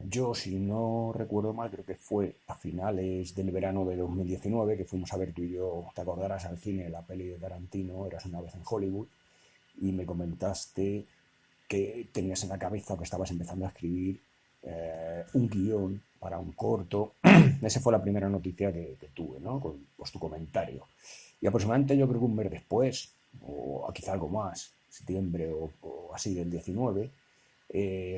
Yo, si no recuerdo mal, creo que fue a finales del verano de 2019 que fuimos a ver tú y yo, te acordarás, al cine la peli de Tarantino, Eras una vez en Hollywood, y me comentaste que tenías en la cabeza o que estabas empezando a escribir un guión para un corto. Esa fue la primera noticia que tuve, ¿no? Con pues, tu comentario. Y aproximadamente yo creo que un mes después, o quizá algo más, septiembre o así del 19,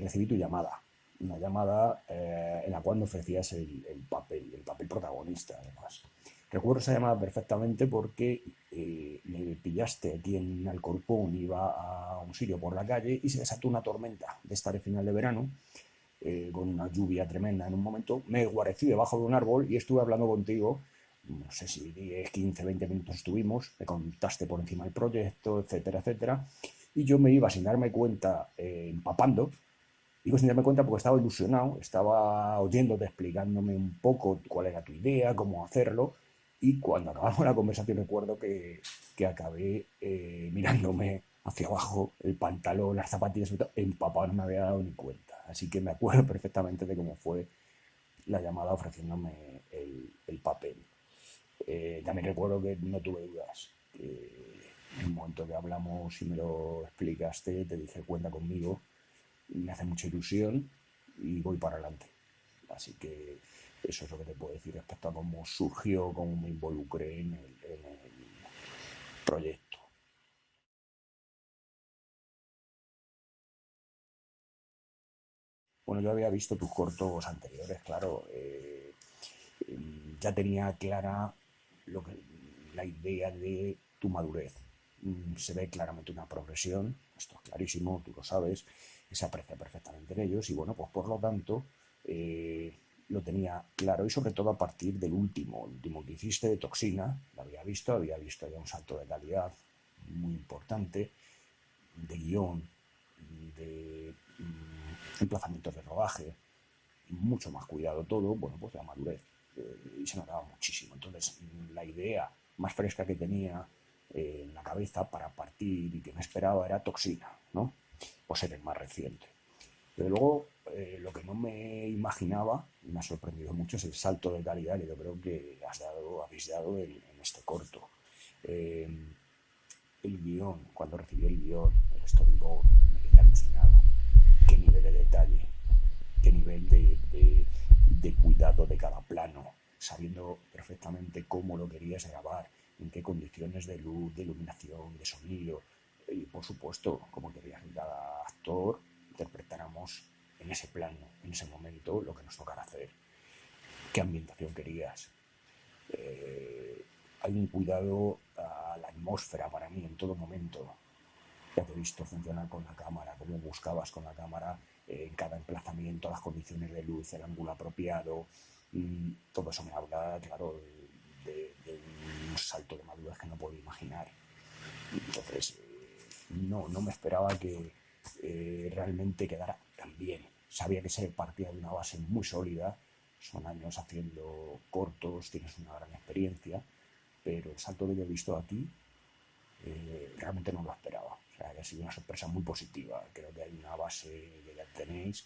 recibí tu llamada. Una llamada en la cual me ofrecías el papel protagonista, además. Recuerdo esa llamada perfectamente porque me pillaste aquí en Alcorcón, iba a un sitio por la calle y se desató una tormenta de esta de final de verano, con una lluvia tremenda en un momento. Me guarecí debajo de un árbol y estuve hablando contigo, no sé si 10, 15, 20 minutos estuvimos, me contaste por encima del proyecto, etcétera, etcétera. Y yo me iba sin darme cuenta, empapando. Digo sin darme cuenta porque estaba ilusionado, estaba oyéndote, explicándome un poco cuál era tu idea, cómo hacerlo. Y cuando acabamos la conversación recuerdo que acabé mirándome hacia abajo, el pantalón, las zapatillas, empapado, no me había dado ni cuenta. Así que me acuerdo perfectamente de cómo fue la llamada ofreciéndome el papel. También recuerdo que no tuve dudas. En el momento que hablamos y me lo explicaste, te dije cuenta conmigo, me hace mucha ilusión y voy para adelante. Así que eso es lo que te puedo decir respecto a cómo surgió, cómo me involucré en el proyecto. Bueno, yo había visto tus cortos anteriores, claro. Ya tenía clara lo que, la idea de tu madurez. Se ve claramente una progresión, esto es clarísimo, tú lo sabes, que se aprecia perfectamente en ellos y bueno, pues por lo tanto lo tenía claro y sobre todo a partir del último, el último que hiciste de Toxina, lo había visto ya un salto de calidad muy importante, de guión, de emplazamientos de rodaje, mucho más cuidado todo, bueno, pues la madurez. Y se notaba muchísimo. Entonces, la idea más fresca que tenía en la cabeza para partir y que me esperaba era Toxina, ¿no? Pues era el más reciente. Pero luego, lo que no me imaginaba, y me ha sorprendido mucho, es el salto de calidad que yo creo que habéis dado en este corto. Eh, el guión, cuando recibí el guión, el storyboard, me quedé alucinado. Qué nivel de detalle, qué nivel de cuidado de cada plano, sabiendo perfectamente cómo lo querías grabar, en qué condiciones de luz, de iluminación, de sonido, y por supuesto, cómo querías que cada actor interpretáramos en ese plano, en ese momento, lo que nos tocara hacer, qué ambientación querías. Hay un cuidado a la atmósfera para mí en todo momento. Ya te he visto funcionar con la cámara, cómo buscabas con la cámara en cada emplazamiento, las condiciones de luz, el ángulo apropiado. Todo eso me habla, claro, de un salto de madurez que no puedo imaginar. Entonces, no me esperaba que realmente quedara tan bien. Sabía que se partía de una base muy sólida, son años haciendo cortos, tienes una gran experiencia, pero el salto que yo he visto aquí realmente no lo esperaba. O sea, que ha sido una sorpresa muy positiva. Creo que hay una base que ya tenéis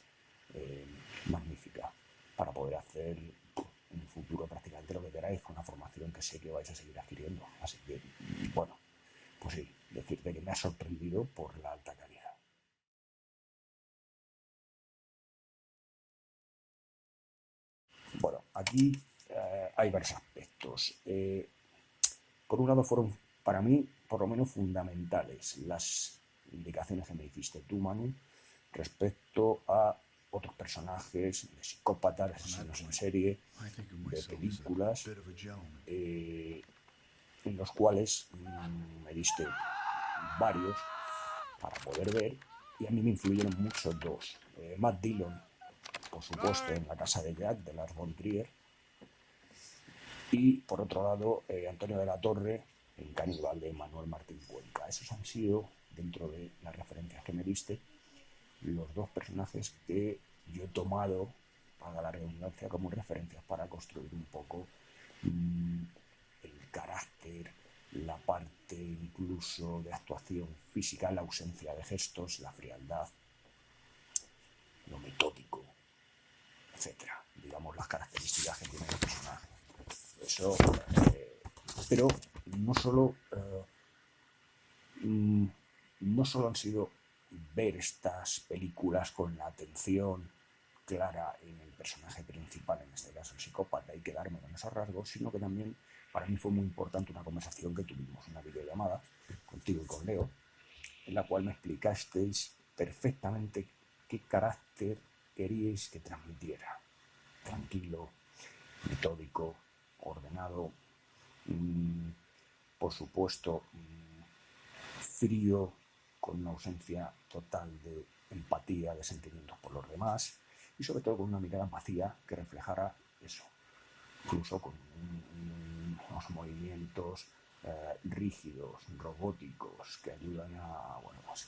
eh, magnífica para poder hacer en el futuro prácticamente lo que queráis con una formación que sé que vais a seguir adquiriendo. Así que, bueno, pues sí, decirte que me ha sorprendido por la alta calidad. Bueno, aquí hay varios aspectos. Por un lado fueron para mí, por lo menos, fundamentales las indicaciones que me hiciste tú, Manu, respecto a otros personajes de psicópatas, de asesinos en serie, de películas, eh, en los cuales me diste varios para poder ver y a mí me influyeron mucho dos. Matt Dillon, por supuesto, en La casa de Jack, de Lars von Trier, y por otro lado Antonio de la Torre en Caníbal de Manuel Martín Cuenca. Esos han sido, dentro de las referencias que me diste, los dos personajes que yo he tomado, para la redundancia, como referencias para construir un poco mmm, el carácter, la parte incluso de actuación física, la ausencia de gestos, la frialdad, lo metódico. etcétera. Digamos, las características que tiene el personaje. Eso, pero no solo, no solo han sido ver estas películas con la atención clara en el personaje principal, en este caso el psicópata, y quedarme con esos rasgos, sino que también para mí fue muy importante una conversación que tuvimos, una videollamada contigo y con Leo, en la cual me explicasteis perfectamente qué carácter queríais que transmitiera. Tranquilo, metódico, ordenado, por supuesto, frío, con una ausencia total de empatía, de sentimientos por los demás, y sobre todo con una mirada vacía que reflejara eso, incluso con unos movimientos rígidos, robóticos, que ayudan a, bueno, pues,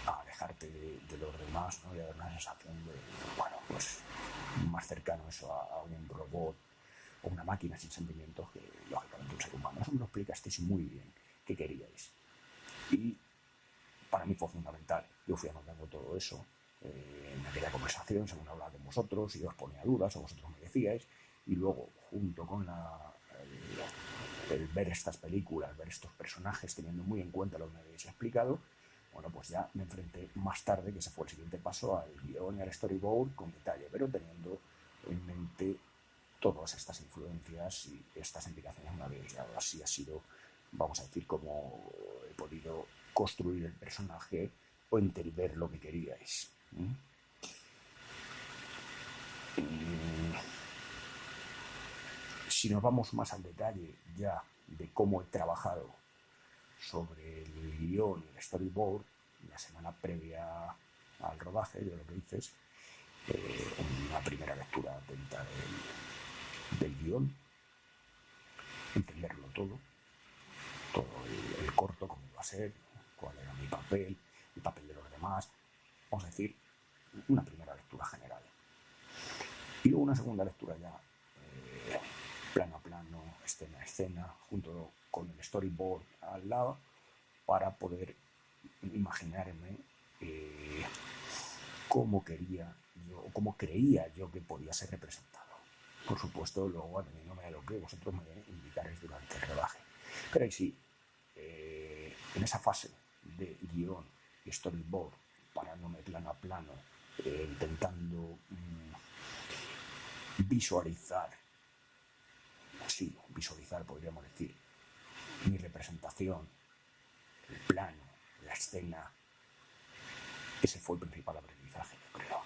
a alejarte de los demás, ¿no? Y a dar una sensación de, bueno, pues más cercano eso a un robot o una máquina sin sentimientos que lógicamente un ser humano. Eso me lo explicasteis muy bien qué queríais. Y para mí fue fundamental. Yo fui anotando todo eso en aquella conversación, según hablaba con vosotros, y yo os ponía dudas o vosotros me decíais, y luego junto con el ver estas películas, ver estos personajes, teniendo muy en cuenta lo que me habéis explicado, bueno, pues ya me enfrenté más tarde, que ese fue el siguiente paso, al guión y al storyboard con detalle, pero teniendo en mente todas estas influencias y estas indicaciones me habéis dado. Así ha sido, vamos a decir, como he podido construir el personaje o entender lo que queríais. Si nos vamos más al detalle ya de cómo he trabajado sobre el guión y el storyboard, la semana previa al rodaje, de lo que dices, una primera lectura atenta del guión, entenderlo todo el corto, cómo iba a ser, cuál era mi papel, el papel de los demás, vamos a decir, una primera lectura general. Y luego una segunda lectura ya, plano a plano, escena a escena, junto con el storyboard al lado, para poder imaginarme cómo quería yo, o cómo creía yo que podía ser representado. Por supuesto, luego ateniéndome a lo que vosotros me indicaréis durante el rodaje. Pero ahí sí, en esa fase de guión y storyboard, parándome plano a plano, intentando visualizar podríamos decir, mi representación, el plano, la escena, ese fue el principal aprendizaje, yo creo,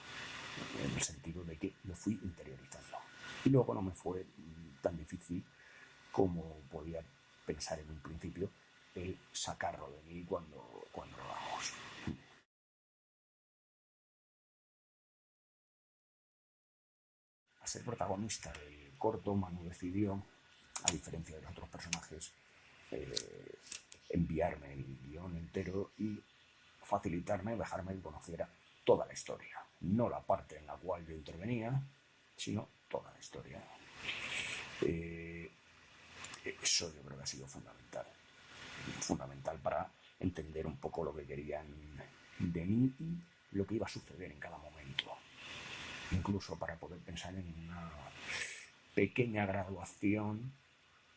en el sentido de que lo fui interiorizando. Y luego no me fue tan difícil como podía pensar en un principio el sacarlo de mí cuando lo hagamos. A ser protagonista del corto, Manu decidió, a diferencia de los otros personajes, enviarme el guión entero y facilitarme, dejarme que conociera toda la historia. No la parte en la cual yo intervenía, sino toda la historia. Eso yo creo que ha sido fundamental para entender un poco lo que querían de mí y lo que iba a suceder en cada momento. Incluso para poder pensar en una pequeña graduación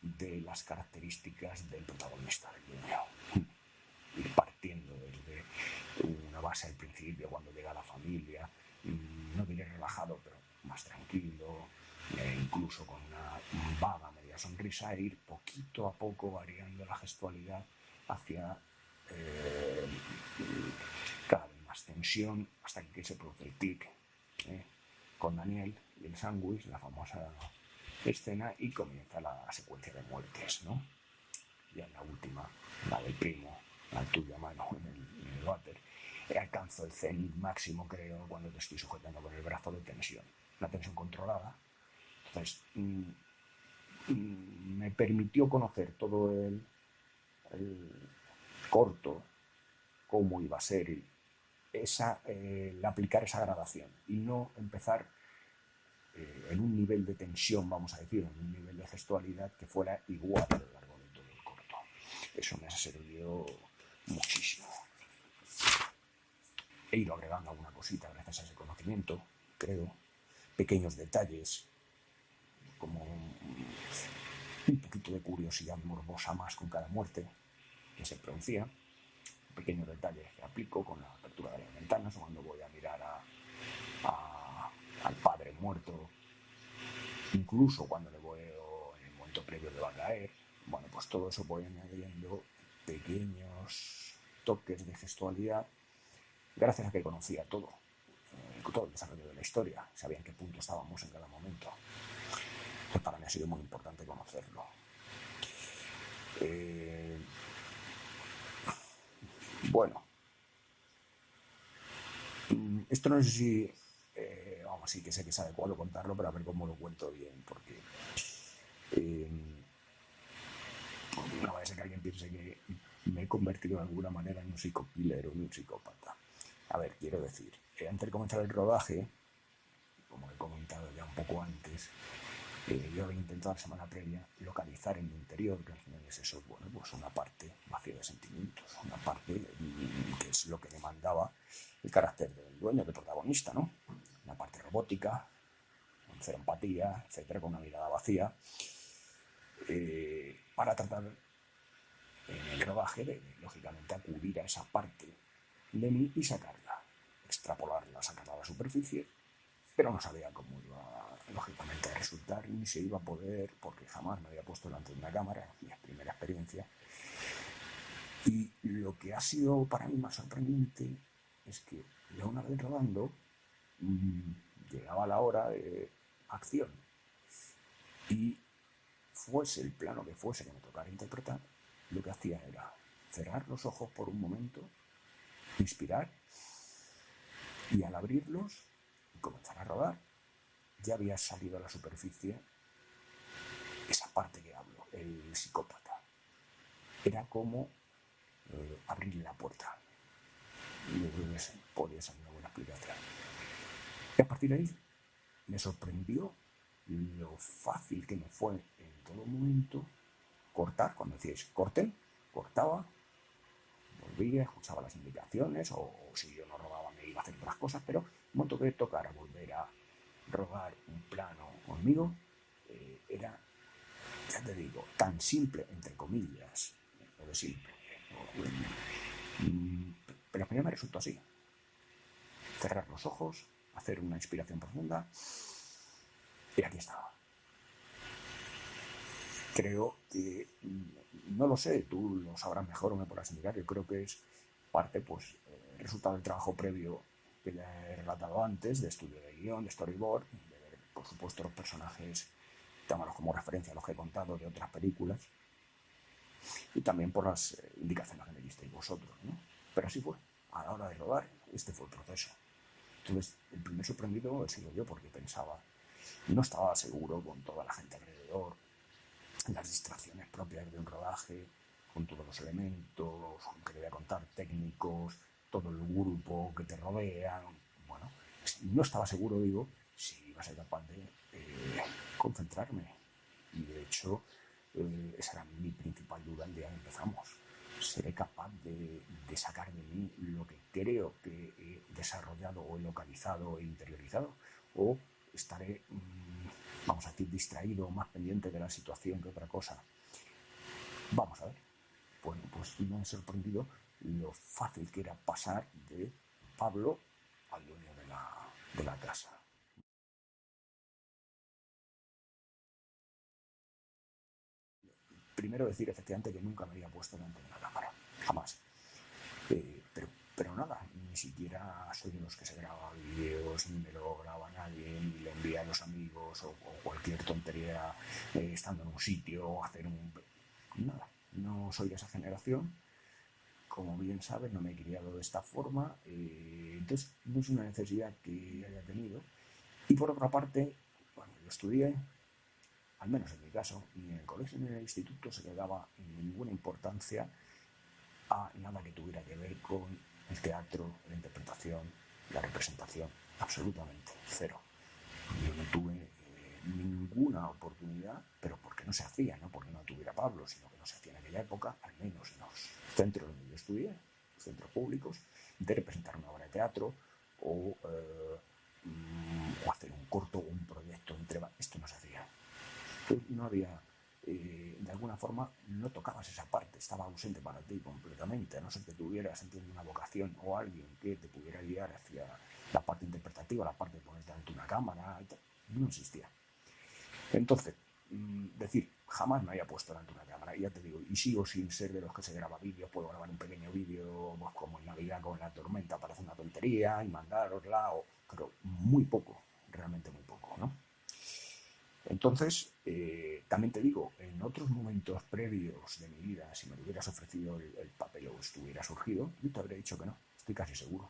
de las características del protagonista del video. Ir partiendo desde una base al principio, cuando llega la familia, no diré relajado, pero más tranquilo, incluso con una vaga media sonrisa, e ir poquito a poco variando la gestualidad hacia cada vez más tensión, hasta que se produce el clic con Daniel y el sándwich, la famosa escena, y comienza la secuencia de muertes, ¿no? Ya en la última, la del primo, la tuya mano en el váter, alcanzo el cenit máximo, creo, cuando te estoy sujetando con el brazo de tensión, la tensión controlada. Entonces, me permitió conocer todo el corto, cómo iba a ser, aplicar esa gradación y no empezar en un nivel de tensión, vamos a decir, en un nivel de gestualidad que fuera igual a lo largo de todo el corto. Eso me ha servido muchísimo. He ido agregando alguna cosita gracias a ese conocimiento, creo, pequeños detalles, como un poquito de curiosidad morbosa más con cada muerte que se producía, pequeños detalles que aplico con la apertura de las ventanas o cuando voy a mirar al padre muerto, incluso cuando le veo en el momento previo que va a caer. Bueno, pues todo eso voy añadiendo pequeños toques de gestualidad gracias a que conocía todo el desarrollo de la historia, sabía en qué punto estábamos en cada momento. Pues para mí ha sido muy importante conocerlo. Bueno, esto no sé si, vamos, sí que sé que es adecuado contarlo, pero a ver cómo lo cuento bien, porque no vaya a ser que alguien piense que me he convertido de alguna manera en un psicokiller o en un psicópata. A ver, quiero decir, antes de comenzar el rodaje, como he comentado ya un poco antes, yo había intentado la semana previa localizar en mi interior, que al final es eso, bueno, pues una parte vacía de sentimientos, una parte que es lo que demandaba el carácter del dueño, del protagonista, ¿no? Una parte robótica, con cero empatía, etcétera, con una mirada vacía, para tratar en el rodaje de, lógicamente, acudir a esa parte de mí y sacarla, extrapolarla, sacarla a la superficie, pero no sabía cómo iba, lógicamente, a resultar, ni se iba a poder, porque jamás me había puesto delante de una cámara, mi primera experiencia. Y lo que ha sido para mí más sorprendente es que ya una vez rodando, llegaba la hora de acción. Y fuese el plano que fuese que me tocara interpretar, lo que hacía era cerrar los ojos por un momento, inspirar, y al abrirlos y comenzar a rodar, ya había salido a la superficie esa parte que hablo, el psicópata. Era como abrirle la puerta. Y yo creo que podría ser una buena explicación. Y a partir de ahí me sorprendió lo fácil que me fue en todo momento cortar. Cuando decíais corten, cortaba, volvía, escuchaba las indicaciones, o si yo no rodaba me iba a hacer otras cosas, pero en el momento que tocara volver a rodar un plano conmigo, era, ya te digo, tan simple, entre comillas, lo de simple, pero al final me resultó así. Cerrar los ojos, hacer una inspiración profunda, y aquí estaba. Creo que, no lo sé, tú lo sabrás mejor o me podrás indicar, yo creo que es parte, pues, resultado del trabajo previo que ya he relatado antes, de estudio de guión, de storyboard, de ver, por supuesto, los personajes, tómalos como referencia a los que he contado de otras películas, y también por las indicaciones que me disteis vosotros, ¿no? Pero así fue, a la hora de rodar, este fue el proceso. Entonces, el primer sorprendido he sido yo, porque pensaba, no estaba seguro con toda la gente alrededor, las distracciones propias de un rodaje, con todos los elementos, que te voy a contar, técnicos, todo el grupo que te rodea. Bueno, no estaba seguro, digo, si iba a ser capaz de concentrarme. Y de hecho, esa era mi principal duda el día que empezamos. ¿Seré capaz de sacar de mí lo que creo que he desarrollado o he localizado o he interiorizado? ¿O estaré, vamos a decir, distraído, más pendiente de la situación que otra cosa? Vamos a ver. Bueno, pues me ha sorprendido lo fácil que era pasar de Pablo al dueño de la casa. Primero decir, efectivamente, que nunca me había puesto delante de una cámara. Jamás. Pero nada, ni siquiera soy de los que se graba vídeos, ni me lo graba nadie, ni le envía a los amigos o cualquier tontería estando en un sitio o hacer un... Nada, no soy de esa generación. Como bien sabes, no me he criado de esta forma, entonces no es una necesidad que haya tenido. Y por otra parte, cuando yo estudié, al menos en mi caso, ni en el colegio ni en el instituto se le daba ninguna importancia a nada que tuviera que ver con el teatro, la interpretación, la representación, absolutamente cero. Yo no tuve ninguna oportunidad, pero porque no se hacía, no porque no tuviera Pablo, sino que no se hacía en aquella época, al menos en los centros donde yo estudié, centros públicos, de representar una obra de teatro o o hacer un corto o un proyecto entre... Esto no se hacía. Entonces, no había... de alguna forma no tocabas esa parte, estaba ausente para ti completamente, a no ser que tuvieras, entiendo, una vocación o alguien que te pudiera guiar hacia la parte interpretativa, la parte de ponerte ante una cámara, y tal. No existía. Entonces, decir, jamás me había puesto delante de una cámara, y ya te digo, y sigo sin ser de los que se graba vídeos, puedo grabar un pequeño vídeo, pues, como en Navidad con la tormenta, parece una tontería, y mandárosla, pero muy poco, realmente muy poco, ¿no? Entonces, también te digo, en otros momentos previos de mi vida, si me lo hubieras ofrecido el papel o estuviera surgido, yo te habría dicho que no, estoy casi seguro.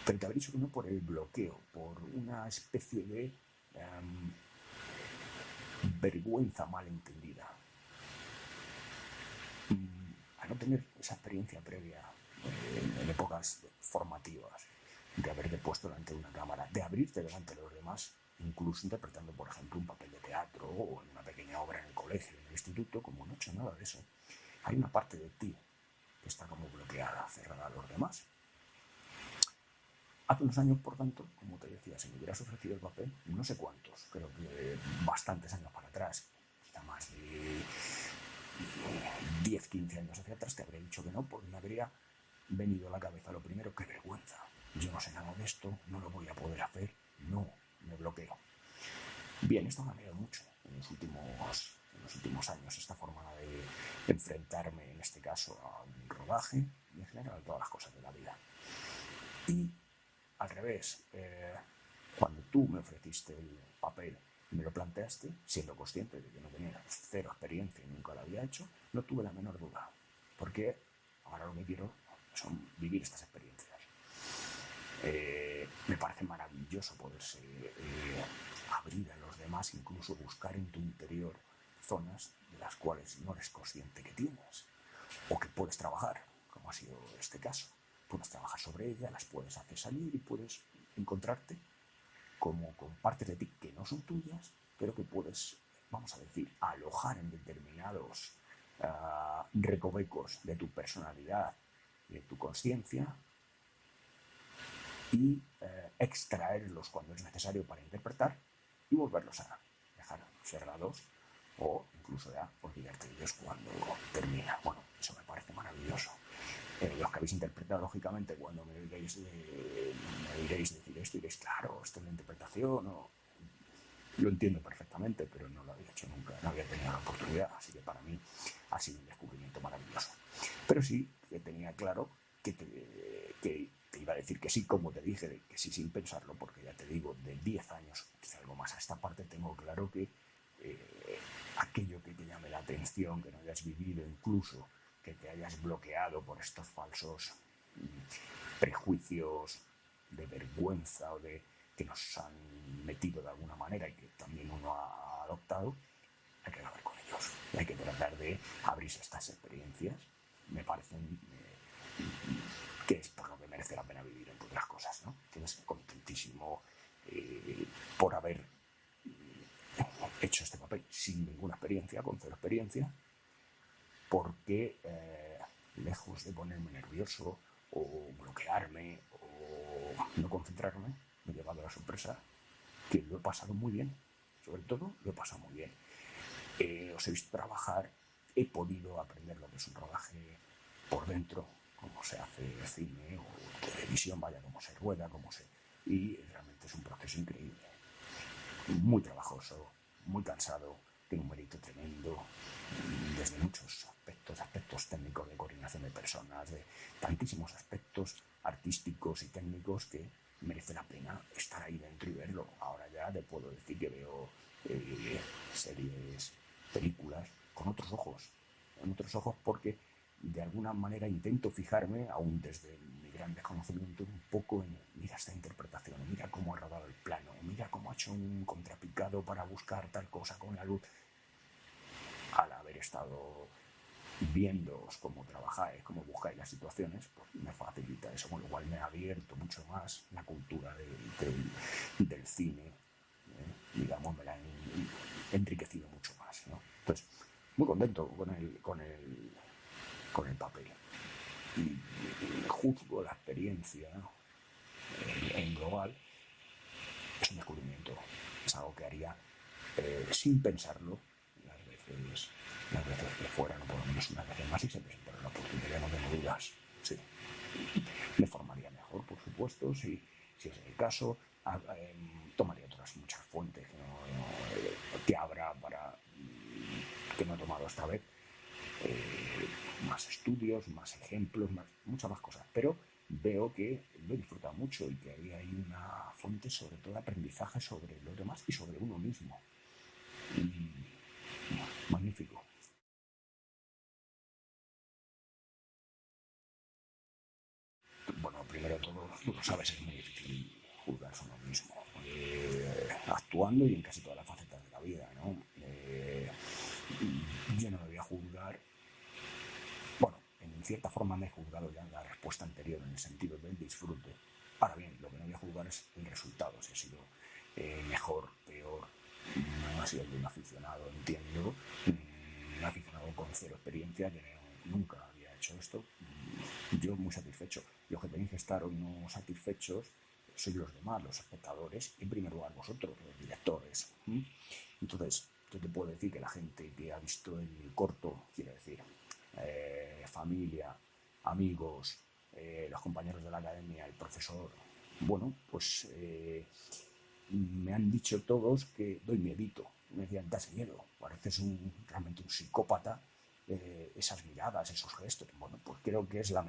Pero te habría dicho que no por el bloqueo, por una especie de vergüenza malentendida. A no tener esa experiencia previa en épocas formativas, de haberte puesto delante de una cámara, de abrirte delante de los demás, incluso interpretando, por ejemplo, un papel de teatro o en una pequeña obra en el colegio, en el instituto, como no he hecho nada de eso, hay una parte de ti que está como bloqueada, cerrada a los demás. Hace unos años, por tanto, como te decía, si me hubieras ofrecido el papel, no sé cuántos, creo que bastantes años para atrás, quizá más de 10, 15 años hacia atrás, te habría dicho que no, porque me habría venido a la cabeza lo primero, qué vergüenza. Yo no sé nada de esto, no lo voy a poder hacer, no, me bloqueo. Bien, esto ha cambiado mucho en los últimos años, esta forma de enfrentarme, en este caso, a un rodaje y en general a todas las cosas de la vida. Y al revés, cuando tú me ofreciste el papel y me lo planteaste, siendo consciente de que no tenía cero experiencia y nunca lo había hecho, no tuve la menor duda, porque ahora lo que quiero son vivir estas experiencias. Me parece maravilloso poderse abrir a los demás, incluso buscar en tu interior zonas de las cuales no eres consciente que tienes o que puedes trabajar, como ha sido este caso. Puedes trabajar sobre ellas, las puedes hacer salir y puedes encontrarte como con partes de ti que no son tuyas, pero que puedes, vamos a decir, alojar en determinados recovecos de tu personalidad y de tu conciencia y extraerlos cuando es necesario para interpretar y volverlos a dejar cerrados o incluso ya olvidarte de ellos cuando termina. Bueno, eso me parece maravilloso. Los que habéis interpretado, lógicamente, cuando me diréis decir esto, diréis, claro, esto es la interpretación, o... Lo entiendo perfectamente, pero no lo había hecho nunca, no había tenido la oportunidad, así que para mí ha sido un descubrimiento maravilloso. Pero sí que tenía claro que te iba a decir que sí, como te dije, que sí sin pensarlo, porque ya te digo, de 10 años, quizá algo más a esta parte, tengo claro que aquello que te llame la atención, que no hayas vivido, incluso que te hayas bloqueado por estos falsos prejuicios de vergüenza o de que nos han metido de alguna manera y que también uno ha adoptado, hay que acabar con ellos. Hay que tratar de abrirse a estas experiencias. Me parecen que es por lo que merece la pena vivir, entre otras cosas, ¿no? Entonces, contentísimo por haber hecho este papel sin ninguna experiencia, con cero experiencia, porque lejos de ponerme nervioso o bloquearme o no concentrarme, me he llevado a la sorpresa que lo he pasado muy bien. Sobre todo, lo he pasado muy bien. Os he visto trabajar, he podido aprender lo que es un rodaje por dentro, cómo se hace cine o televisión, vaya, cómo se rueda, y realmente es un proceso increíble. Muy trabajoso, muy cansado, tiene un mérito tremendo, desde muchos aspectos técnicos de coordinación de personas, de tantísimos aspectos artísticos y técnicos que merece la pena estar ahí dentro y verlo. Ahora ya te puedo decir que veo series, películas con otros ojos porque de alguna manera intento fijarme, aún desde mi gran desconocimiento, un poco en, mira esta interpretación, mira cómo ha rodado el plano, mira cómo ha hecho un contrapicado para buscar tal cosa con la luz. Al haber estado viéndoos cómo trabajáis, cómo buscáis las situaciones, pues me facilita eso, con lo cual me ha abierto mucho más la cultura del cine, digamos, me la ha enriquecido mucho más, ¿no? Entonces, muy contento con el papel. Y juzgo la experiencia en global es un descubrimiento, es algo que haría sin pensarlo las veces que fueran, o por lo menos una vez más, y se presentara la oportunidad, no tengo dudas. Sí. Me formaría mejor, por supuesto, si es el caso. Tomaría otras muchas fuentes que habrá para que no he tomado esta vez. Más estudios, más ejemplos, muchas más cosas. Pero veo que lo he disfrutado mucho y que ahí hay una fuente sobre todo de aprendizaje sobre los demás y sobre uno mismo. Magnífico. Bueno, primero de todo, tú lo sabes, es muy difícil juzgarse a uno mismo, actuando y en casi todas las facetas de la vida, ¿no? Yo no me voy a juzgar. Bueno, en cierta forma me he juzgado ya en la respuesta anterior, en el sentido del disfrute. Ahora bien, lo que no voy a juzgar es el resultado, si ha sido mejor, peor. No ha sido de un aficionado, entiendo. Un aficionado con cero experiencia, que nunca había hecho esto. Yo muy satisfecho. Los que tenéis que estar o no satisfechos sois los demás, los espectadores, y en primer lugar vosotros, los directores. Entonces, yo te puedo decir que la gente que ha visto el corto, quiero decir, familia, amigos, los compañeros de la academia, el profesor, bueno, pues me han dicho todos que doy miedito. Me decían, das miedo, pareces realmente un psicópata. Esas miradas, esos gestos, bueno, pues creo que es el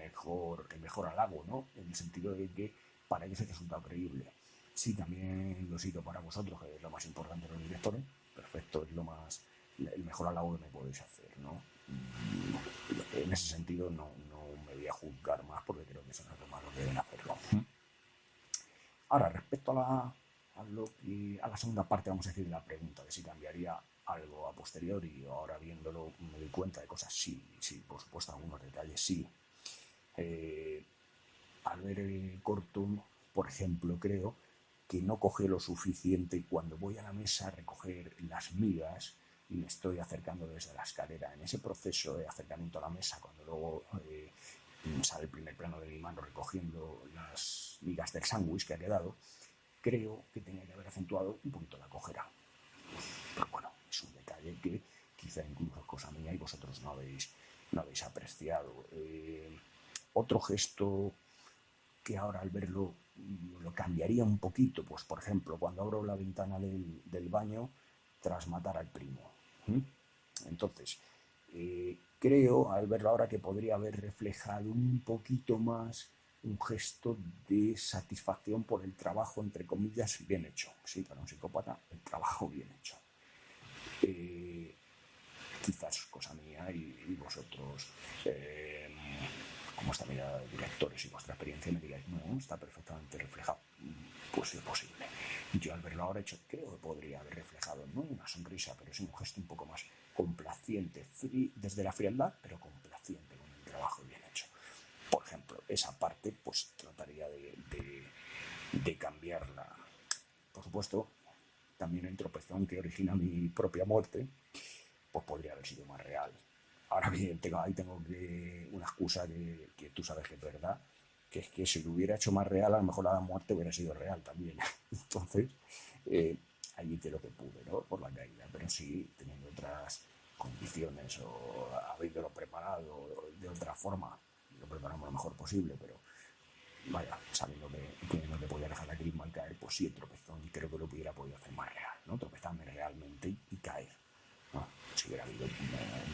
mejor halago, ¿no? En el sentido de que para ellos es resultado creíble. Sí, también lo he sido para vosotros, que es lo más importante de los directores. Perfecto, es el mejor halago que me podéis hacer, ¿no? En ese sentido no me voy a juzgar más porque creo que eso no es lo malo que deben hacerlo. Ahora, respecto a la segunda parte, vamos a decir, de la pregunta de si cambiaría algo a posteriori, ahora viéndolo me doy cuenta de cosas, sí, por supuesto, algunos detalles sí. Al ver el corto, por ejemplo, creo que no coge lo suficiente cuando voy a la mesa a recoger las migas y me estoy acercando desde la escalera. En ese proceso de acercamiento a la mesa, cuando luego sale el primer plano de mi mano recogiendo las migas del sándwich que ha quedado, creo que tenía que haber acentuado un poquito la cojera. Pero bueno, es un detalle que quizá incluso es cosa mía y vosotros no habéis apreciado. Otro gesto que ahora al verlo lo cambiaría un poquito, pues por ejemplo, cuando abro la ventana del baño tras matar al primo. Entonces, creo al verlo ahora que podría haber reflejado un poquito más un gesto de satisfacción por el trabajo, entre comillas, bien hecho. Sí, para un psicópata, el trabajo bien hecho. Quizás cosa mía y vosotros, como esta mirada de directores y vuestra experiencia, me digáis, no, está perfectamente reflejado. Pues es posible. Yo al verlo ahora creo que podría haber reflejado, no una sonrisa, pero sí un gesto un poco más complaciente, desde la frialdad, pero complaciente con el trabajo bien hecho. Por ejemplo, esa parte pues trataría de cambiarla. Por supuesto, también el tropezón que origina mi propia muerte, pues podría haber sido más real. Ahora bien, ahí tengo una excusa que tú sabes que es verdad, que es que si lo hubiera hecho más real, a lo mejor la muerte hubiera sido real también. Entonces, allí hice lo que pude, ¿no? Por la caída, pero sí teniendo otras condiciones o habiéndolo preparado de otra forma, lo preparamos lo mejor posible, pero vaya, sabiendo que no te podía dejar la crisma y caer, pues sí, el tropezón creo que lo hubiera podido hacer más real, ¿no? Tropezarme realmente y caer, ¿no? Si hubiera habido,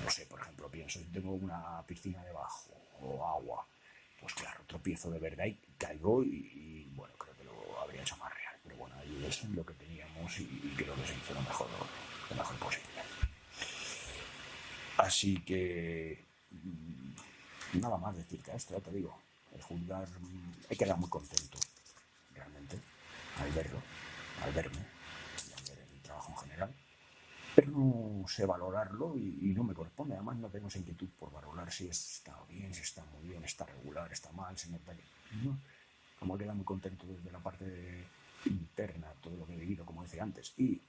no sé, por ejemplo, pienso, si tengo una piscina debajo o agua, pues claro, tropiezo de verdad y caigo y bueno, creo que lo habría hecho más real, pero bueno, ahí es lo que teníamos y creo que se hizo lo mejor posible. Así que nada más decirte a esto, ya te digo, el juzgar, he quedado muy contento realmente al verlo, al verme y al ver el trabajo en general, pero no sé valorarlo y no me corresponde. Además no tengo esa inquietud por valorar si está bien, si está muy bien, está regular, está mal, si nota que no. Como he quedado muy contento desde la parte interna, todo lo que he vivido, como decía antes, y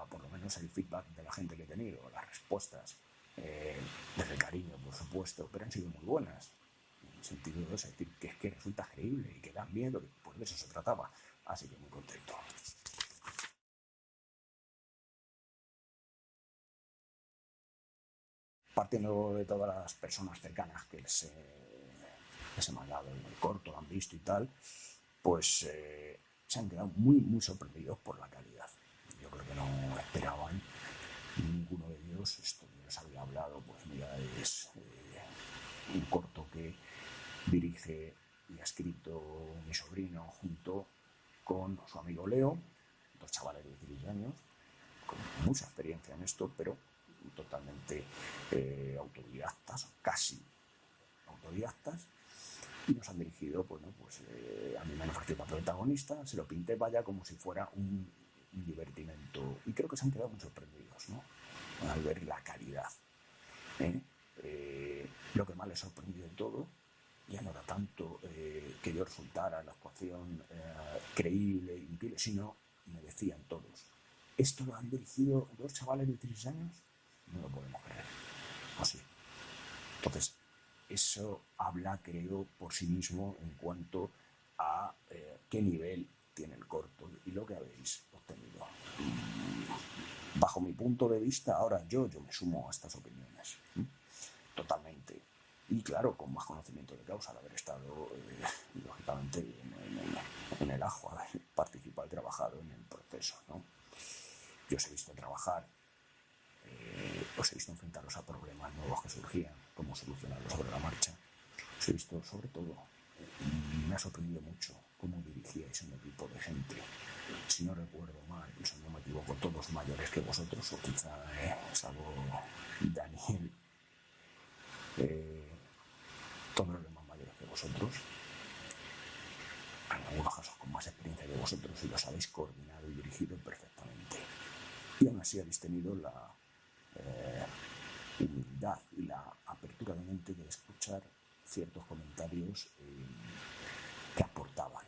por lo menos el feedback de la gente que he tenido, las respuestas, desde el cariño, por supuesto, pero han sido muy buenas. En el sentido de decir que es que resulta creíble y que da miedo, pues de eso se trataba. así que muy contento. Partiendo de todas las personas cercanas que se me han dado en el corto, lo han visto y tal, pues se han quedado muy sorprendidos por la calidad. Yo creo que no esperaban ninguno de ellos esto. Yo les había hablado, pues mira, es un corto que dirige y ha escrito mi sobrino junto con su amigo Leo, dos chavales de 16 años, con mucha experiencia en esto, pero totalmente autodidactas, casi autodidactas, y nos han dirigido, bueno, pues a mí me han ofrecido papel protagonista, se lo pinté, vaya, como si fuera un divertimento, y creo que se han quedado muy sorprendidos, ¿no?, al ver la calidad. Lo que más les sorprendió de todo ya no era tanto que yo resultara la actuación creíble, increíble, sino me decían todos, ¿esto lo han dirigido dos chavales de 16 años? No lo podemos creer. ¿O sí? Entonces, eso habla, creo, por sí mismo en cuanto a qué nivel tiene el corto y lo que habéis obtenido. Bajo mi punto de vista, ahora yo me sumo a estas opiniones, totalmente. Y claro, con más conocimiento de causa, al haber estado, lógicamente, en el ajo, haber participado y trabajado en el proceso, ¿no? Yo os he visto trabajar, os he visto enfrentaros a problemas nuevos que surgían, cómo solucionarlos sobre la marcha. Os he visto, sobre todo, me ha sorprendido mucho cómo dirigíais un equipo de gente, si no recuerdo mal, si no me equivoco, todos mayores que vosotros, o quizá salvo Daniel, todos los demás mayores que vosotros, en algunos casos con más experiencia que vosotros, y los habéis coordinado y dirigido perfectamente. Y aún así habéis tenido la humildad y la apertura de mente de escuchar ciertos comentarios que aportaban.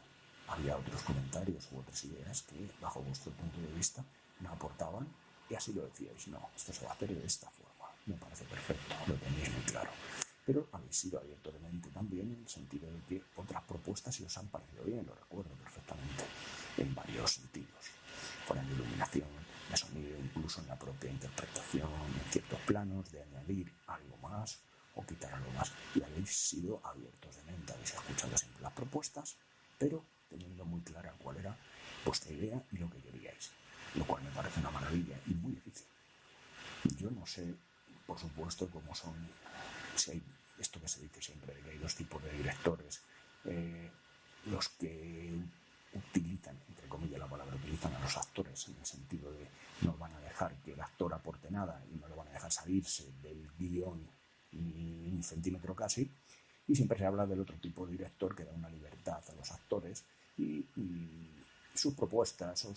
Había otros comentarios u otras ideas que, bajo vuestro punto de vista, no aportaban, y así lo decíais, no, esto se va a hacer de esta forma, me parece perfecto, lo tenéis muy claro. Pero habéis sido abiertos de mente también, en el sentido de que otras propuestas sí os han parecido bien, lo recuerdo perfectamente, en varios sentidos, fuera de iluminación, de sonido, incluso en la propia interpretación, en ciertos planos, de añadir algo más o quitar algo más, y habéis sido abiertos de mente, habéis escuchado siempre las propuestas, pero teniendo muy clara cuál era vuestra idea y lo que queríais, lo cual me parece una maravilla y muy difícil. Yo no sé, por supuesto, cómo son, si hay esto que se dice siempre, de que hay dos tipos de directores, los que utilizan, entre comillas la palabra, utilizan a los actores en el sentido de no van a dejar que el actor aporte nada y no lo van a dejar salirse del guión ni un centímetro casi, y siempre se habla del otro tipo de director que da una libertad a los actores y sus propuestas o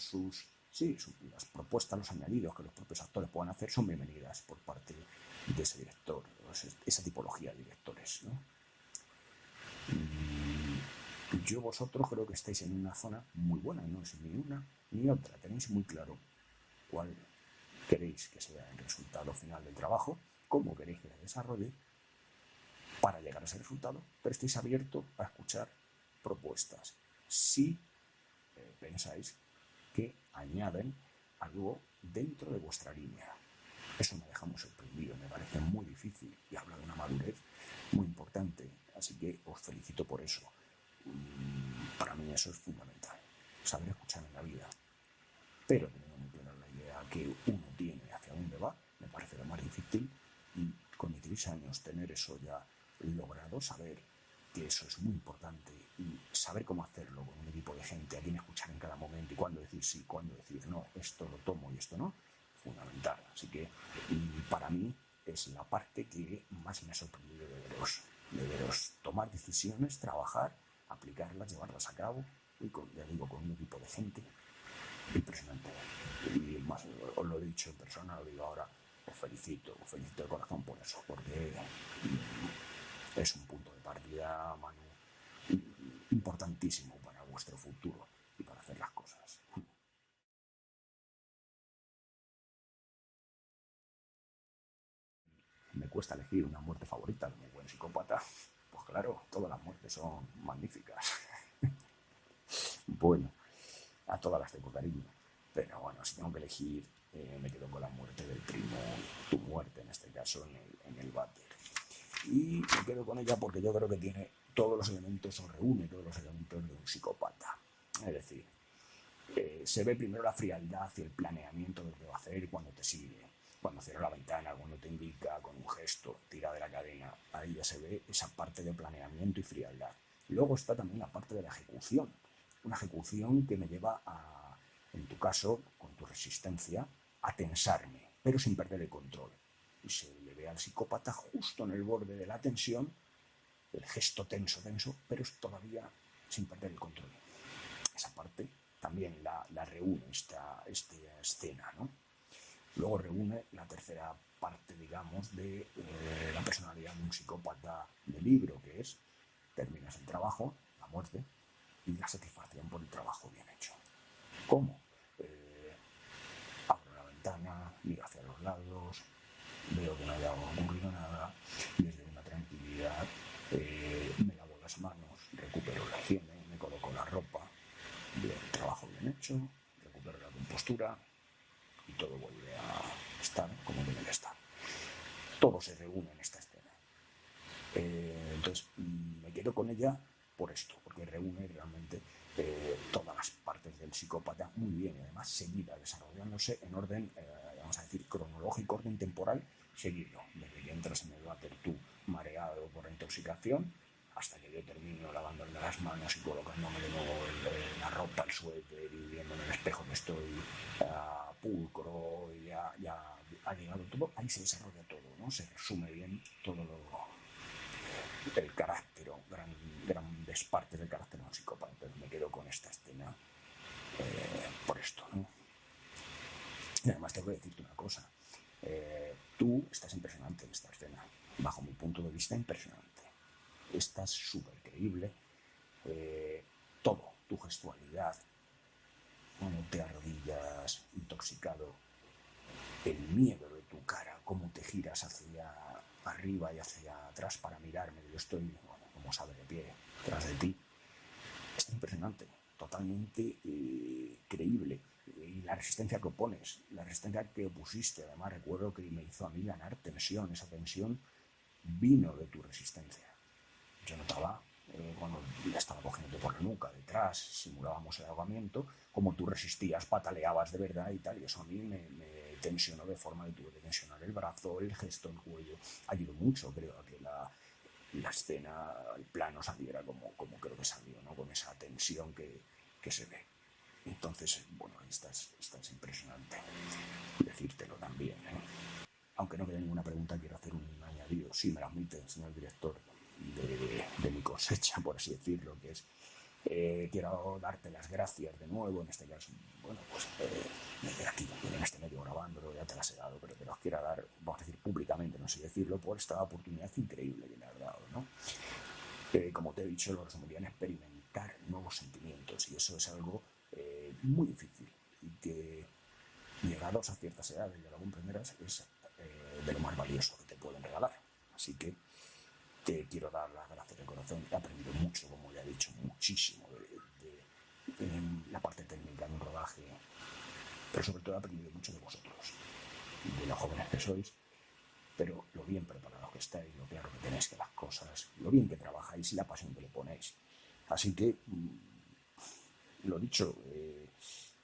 las propuestas, los añadidos que los propios actores puedan hacer son bienvenidas por parte de ese director, esa tipología de directores, ¿no? Yo, vosotros, creo que estáis en una zona muy buena, no es ni una ni otra, tenéis muy claro cuál queréis que sea el resultado final del trabajo, cómo queréis que se desarrolle para llegar a ese resultado, pero estáis abiertos a escuchar propuestas si pensáis que añaden algo dentro de vuestra línea. Eso me deja muy sorprendido, me parece muy difícil y habla de una madurez muy importante, así que os felicito por eso. Para mí eso es fundamental, saber escuchar en la vida, pero teniendo muy clara la idea que uno tiene hacia dónde va, me parece lo más difícil, y con 16 años tener eso ya logrado, saber que eso es muy importante y saber cómo hacerlo con un equipo de gente, a quién escuchar en cada momento y cuándo decir sí, cuándo decir no, esto lo tomo y esto no, fundamental. Así que para mí es la parte que más me ha sorprendido de veros tomar decisiones, trabajar, aplicarlas, llevarlas a cabo, y con un equipo de gente impresionante. Y más, os lo he dicho en persona, lo digo ahora, os felicito de corazón por eso, porque es un punto de partida, Manu, importantísimo para vuestro futuro y para hacer las cosas. Me cuesta elegir una muerte favorita, como buen psicópata. Pues claro, todas las muertes son magníficas. Bueno, A todas las tengo cariño. Pero bueno, si tengo que elegir, me quedo con la muerte del primo, tu muerte en este caso, en el váter. Y me quedo con ella porque yo creo que tiene todos los elementos, o reúne todos los elementos de un psicópata. Es decir, se ve primero la frialdad y el planeamiento de lo que va a hacer cuando te sigue, cuando cierra la ventana, cuando te indica con un gesto, tira de la cadena. Ahí ya se ve esa parte de planeamiento y frialdad. Luego está también la parte de la ejecución, una ejecución que me lleva a, en tu caso, con tu resistencia, a tensarme, pero sin perder el control. Y se le ve al psicópata justo en el borde de la tensión, el gesto tenso, pero todavía sin perder el control. Esa parte también la reúne esta escena, ¿no? Luego reúne la tercera parte, digamos, de la personalidad de un psicópata de libro, que es, terminas el trabajo, la muerte, y la satisfacción por el trabajo bien hecho. ¿Cómo? Abro la ventana, miro hacia los lados, veo que no haya ocurrido nada, desde una tranquilidad, me lavo las manos, recupero la higiene, me coloco la ropa, veo el trabajo bien hecho, recupero la compostura y todo vuelve a estar como debe de estar. Todo se reúne en esta escena. Entonces me quedo con ella por esto, porque reúne realmente todas las partes del psicópata muy bien y además seguida, desarrollándose en orden, vamos a decir, cronológico, orden temporal, seguido, desde que entras en el váter tú mareado por la intoxicación hasta que yo termino lavándome las manos y colocándome de nuevo la ropa, el suéter y viendo en el espejo que estoy pulcro y ya ha llegado todo. Ahí se desarrolla todo, ¿no? Se resume bien todo el carácter, grandes partes del carácter de un psicópata. Entonces me quedo con esta escena por esto, ¿no? Y además tengo que decirte una cosa. Tú estás impresionante en esta escena, bajo mi punto de vista impresionante. Estás súper creíble, todo, tu gestualidad, cómo te arrodillas intoxicado, el miedo de tu cara, cómo te giras hacia arriba y hacia atrás para mirarme, yo estoy, bueno, como sabes, de pie detrás de ti. Es impresionante, totalmente creíble. Y la resistencia que opones, la resistencia que opusiste, además recuerdo que me hizo a mí ganar tensión. Esa tensión vino de tu resistencia. Yo notaba, cuando estaba cogiéndote por la nuca, detrás, simulábamos el ahogamiento, como tú resistías, pataleabas de verdad y tal, y eso a mí me tensionó de forma que tuve que tensionar el brazo, el gesto, el cuello. Ayudó mucho, creo, a que la escena, el plano saliera como creo que salió, ¿no? Con esa tensión que se ve. Entonces, bueno, estás impresionante. Decírtelo también, ¿eh? Aunque no quede ninguna pregunta, quiero hacer un añadido, si me lo admite, señor director, de mi cosecha, por así decirlo, que es, quiero darte las gracias de nuevo, en este caso, bueno, pues aquí, en este medio grabándolo, ya te las he dado, pero te las quiero dar, vamos a decir, públicamente, no sé decirlo, por esta oportunidad increíble que me has dado, ¿no? Como te he dicho, lo resumiría en experimentar nuevos sentimientos, y eso es algo muy difícil, y que llegados a ciertas edades, ya lo comprenderás, es de lo más valioso que te pueden regalar. Así que te quiero dar las gracias de corazón. He aprendido mucho, como ya he dicho, muchísimo de la parte técnica de un rodaje, pero sobre todo he aprendido mucho de vosotros, de los jóvenes que sois, pero lo bien preparados que estáis, lo claro que tenéis que las cosas, lo bien que trabajáis y la pasión que le ponéis. Así que, lo dicho,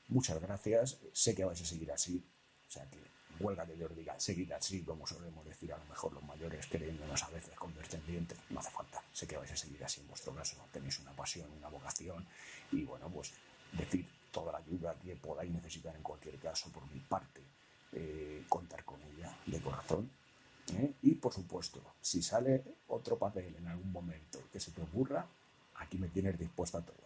muchas gracias. Sé que vais a seguir así, o sea que huelga que yo os diga seguid así, como solemos decir a lo mejor los mayores, creyéndonos a veces condescendientes. No hace falta, sé que vais a seguir así en vuestro caso, tenéis una pasión, una vocación, y bueno, pues decir toda la ayuda que podáis necesitar en cualquier caso por mi parte, contar con ella de corazón, y por supuesto, si sale otro papel en algún momento que se te ocurra, aquí me tienes dispuesto a todo.